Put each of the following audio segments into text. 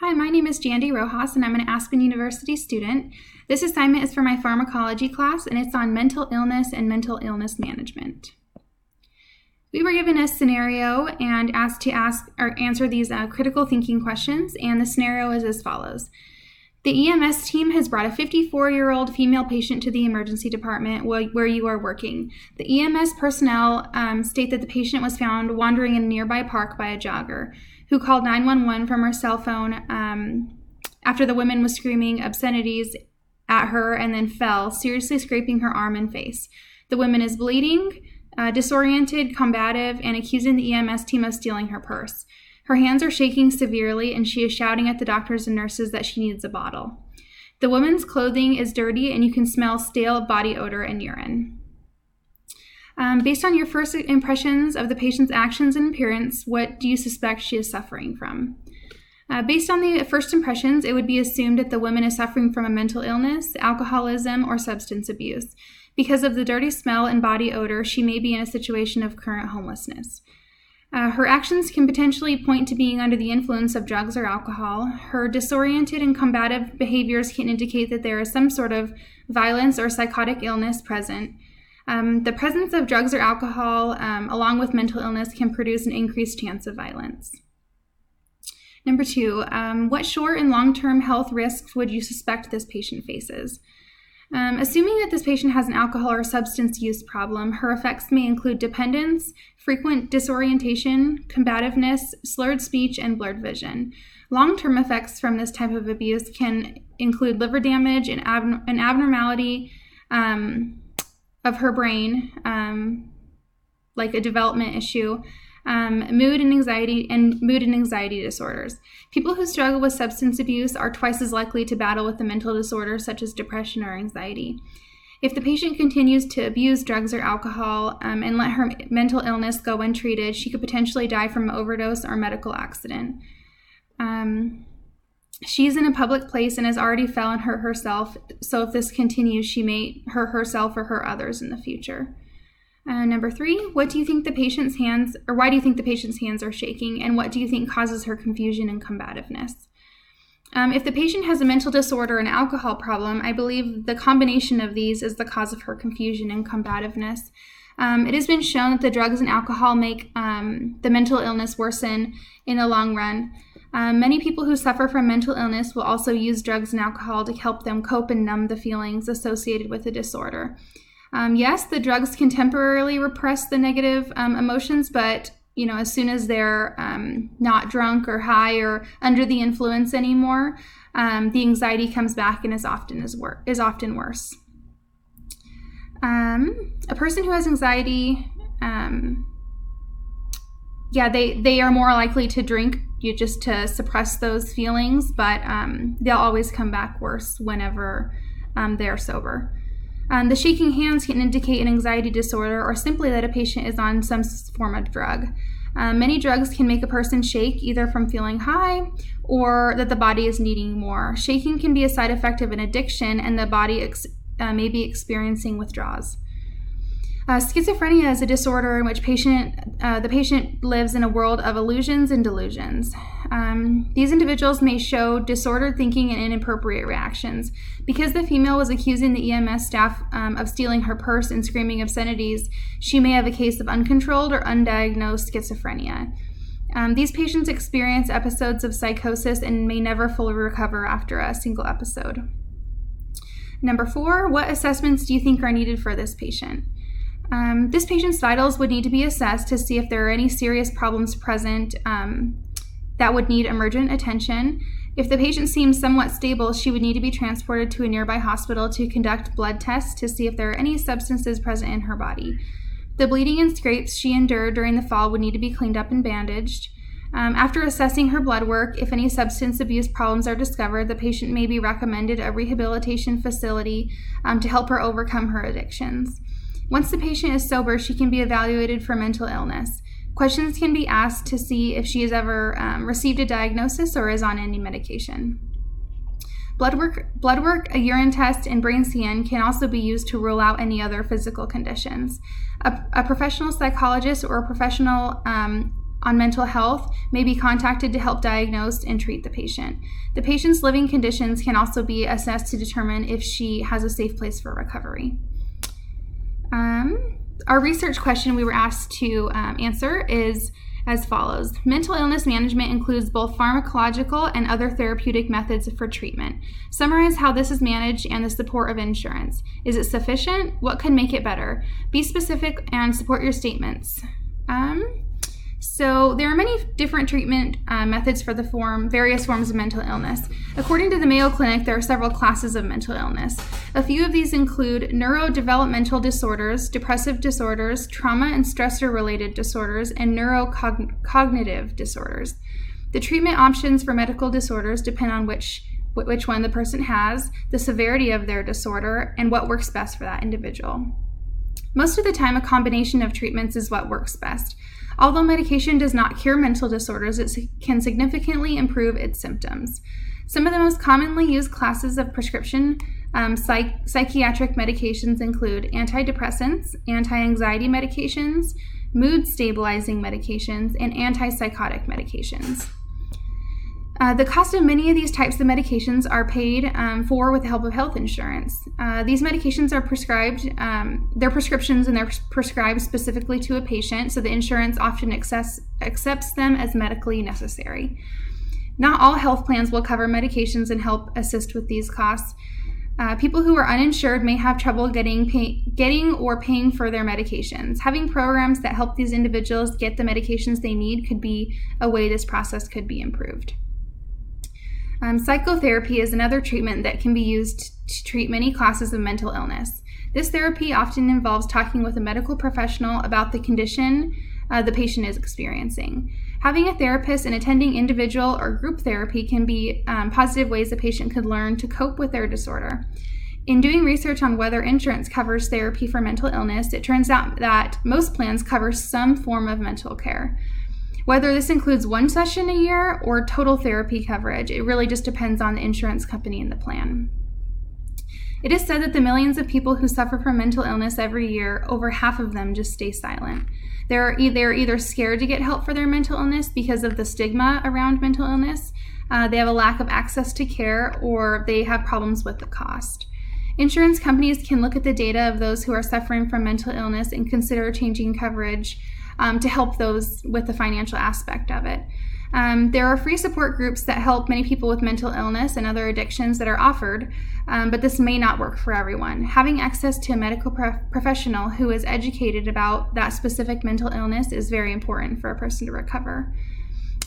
Hi, my name is Jandy Rojas, and I'm an Aspen University student. This assignment is for my pharmacology class, and it's on mental illness and mental illness management. We were given a scenario and asked to answer these critical thinking questions, and the scenario is as follows. The EMS team has brought a 54-year-old female patient to the emergency department where you are working. The EMS personnel state that the patient was found wandering in a nearby park by a jogger who called 911 from her cell phone after the woman was screaming obscenities at her and then fell, seriously scraping her arm and face. The woman is bleeding, disoriented, combative, and accusing the EMS team of stealing her purse. Her hands are shaking severely, and she is shouting at the doctors and nurses that she needs a bottle. The woman's clothing is dirty, and you can smell stale body odor and urine. Based on your first impressions of the patient's actions and appearance, what do you suspect she is suffering from? Based on the first impressions, it would be assumed that the woman is suffering from a mental illness, alcoholism, or substance abuse. Because of the dirty smell and body odor, she may be in a situation of current homelessness. Her actions can potentially point to being under the influence of drugs or alcohol. Her disoriented and combative behaviors can indicate that there is some sort of violence or psychotic illness present. The presence of drugs or alcohol, along with mental illness, can produce an increased chance of violence. Number 2, what short and long-term health risks would you suspect this patient faces? Assuming that this patient has an alcohol or substance use problem, her effects may include dependence, frequent disorientation, combativeness, slurred speech, and blurred vision. Long-term effects from this type of abuse can include liver damage and an abnormality of her brain, like a development issue, mood and anxiety disorders. People who struggle with substance abuse are twice as likely to battle with a mental disorder such as depression or anxiety. If the patient continues to abuse drugs or alcohol and let her mental illness go untreated, she could potentially die from an overdose or medical accident. She's in a public place and has already fell and hurt herself, so if this continues, she may hurt herself or hurt others in the future. Number 3, why do you think the patient's hands are shaking, and what do you think causes her confusion and combativeness? If the patient has a mental disorder and alcohol problem, I believe the combination of these is the cause of her confusion and combativeness. It has been shown that the drugs and alcohol make the mental illness worsen in the long run. Many people who suffer from mental illness will also use drugs and alcohol to help them cope and numb the feelings associated with the disorder. Yes, the drugs can temporarily repress the negative emotions, but as soon as they're not drunk or high or under the influence anymore, the anxiety comes back and is often worse. A person who has anxiety, they are more likely to drink just to suppress those feelings, but they'll always come back worse whenever they're sober. The shaking hands can indicate an anxiety disorder or simply that a patient is on some form of drug. Many drugs can make a person shake, either from feeling high or that the body is needing more. Shaking can be a side effect of an addiction, and the body may be experiencing withdrawals. Schizophrenia is a disorder in which the patient lives in a world of illusions and delusions. These individuals may show disordered thinking and inappropriate reactions. Because the female was accusing the EMS staff of stealing her purse and screaming obscenities, she may have a case of uncontrolled or undiagnosed schizophrenia. These patients experience episodes of psychosis and may never fully recover after a single episode. Number 4, what assessments do you think are needed for this patient? This patient's vitals would need to be assessed to see if there are any serious problems present that would need emergent attention. If the patient seems somewhat stable, she would need to be transported to a nearby hospital to conduct blood tests to see if there are any substances present in her body. The bleeding and scrapes she endured during the fall would need to be cleaned up and bandaged. After assessing her blood work, if any substance abuse problems are discovered, the patient may be recommended a rehabilitation facility to help her overcome her addictions. Once the patient is sober, she can be evaluated for mental illness. Questions can be asked to see if she has ever received a diagnosis or is on any medication. Blood work, a urine test, and brain scan can also be used to rule out any other physical conditions. A professional psychologist or a professional on mental health may be contacted to help diagnose and treat the patient. The patient's living conditions can also be assessed to determine if she has a safe place for recovery. Our research question we were asked to answer is as follows. Mental illness management includes both pharmacological and other therapeutic methods for treatment. Summarize how this is managed and the support of insurance. Is it sufficient? What could make it better? Be specific and support your statements. So there are many different treatment methods for the various forms of mental illness. According to the Mayo Clinic, there are several classes of mental illness. A few of these include neurodevelopmental disorders, depressive disorders, trauma and stressor-related disorders, and neurocognitive disorders. The treatment options for medical disorders depend on which one the person has, the severity of their disorder, and what works best for that individual. Most of the time, a combination of treatments is what works best. Although medication does not cure mental disorders, it can significantly improve its symptoms. Some of the most commonly used classes of prescription psychiatric medications include antidepressants, anti-anxiety medications, mood-stabilizing medications, and antipsychotic medications. The cost of many of these types of medications are paid for with the help of health insurance. These medications are prescribed, they're prescriptions and they're prescribed specifically to a patient, so the insurance often accepts them as medically necessary. Not all health plans will cover medications and help assist with these costs. People who are uninsured may have trouble getting or paying for their medications. Having programs that help these individuals get the medications they need could be a way this process could be improved. Psychotherapy is another treatment that can be used to treat many classes of mental illness. This therapy often involves talking with a medical professional about the condition the patient is experiencing. Having a therapist and attending individual or group therapy can be positive ways a patient could learn to cope with their disorder. In doing research on whether insurance covers therapy for mental illness, it turns out that most plans cover some form of mental care. Whether this includes one session a year or total therapy coverage, it really just depends on the insurance company and the plan. It is said that the millions of people who suffer from mental illness every year, over half of them just stay silent. They're either scared to get help for their mental illness because of the stigma around mental illness, they have a lack of access to care, or they have problems with the cost. Insurance companies can look at the data of those who are suffering from mental illness and consider changing coverage to help those with the financial aspect of it. There are free support groups that help many people with mental illness and other addictions that are offered, but this may not work for everyone. Having access to a medical professional who is educated about that specific mental illness is very important for a person to recover.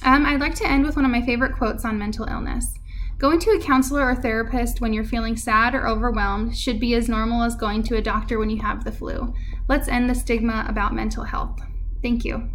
I'd like to end with one of my favorite quotes on mental illness. Going to a counselor or therapist when you're feeling sad or overwhelmed should be as normal as going to a doctor when you have the flu. Let's end the stigma about mental health. Thank you.